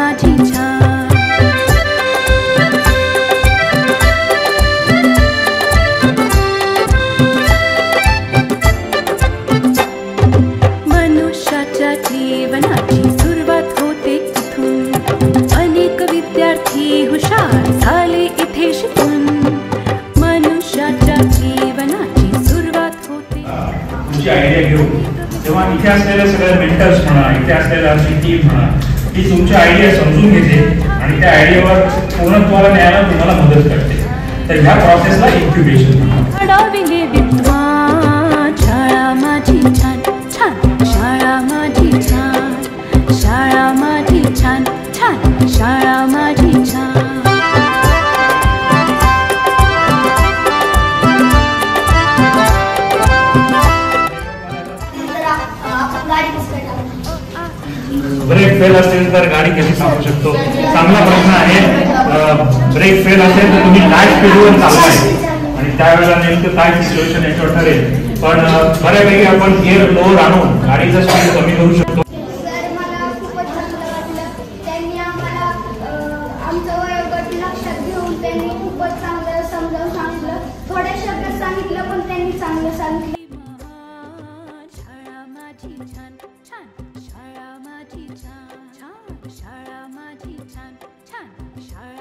माझी छान. मनुष्याच्या जीवनाची सुरुवात होते इथून. अनेक विद्यार्थी हुशार झाले इथे शिकून. मनुष्याच्या जीवनाची सुरुवात होते. तुमची आयडिया घेऊन तेव्हा इथे असलेल्या सगळ्या मेंटर्स म्हणा, इथे असलेल्या आमची टीम म्हणा, ती तुमच्या आयडिया समजून घेते आणि त्या आयडियावर पूर्णत्वाला न्यायला तुम्हाला मदत करते. तर ह्या प्रोसेसला इन्क्युबेशन म्हणतात. घडविले विद्वान शाळा माझी छान छान. शाळा माझी छान. शाळा माझी छान छान. शाळा माझी छान. ब्रेक फेल असेल तर गाडी कशी थांबवू शकतो? चांगला प्रश्न आहे. ब्रेक फेल असेल तर तुम्ही काय स्पीडवर चालवाय आणि त्यावेळेला नेमकं काय सिच्युएशन याच्यावर ठरेल. पण बऱ्यापैकी आपण गिअर लोअर आणून गाडीचा स्पीड कमी करू शकतो. मला खूपच चांगलं वाटलं. त्यांनी आम्हाला आमचं वयोगट लक्षात घेऊन त्यांनी खूपच चांगलं समजावून सांगितलं. थोड्या शब्दात सांगितलं पण त्यांनी चांगलं सांगितलं. शाळा माझी छान छान. शाळा माझी छान छान. शाळा माझी छान छान. शाळा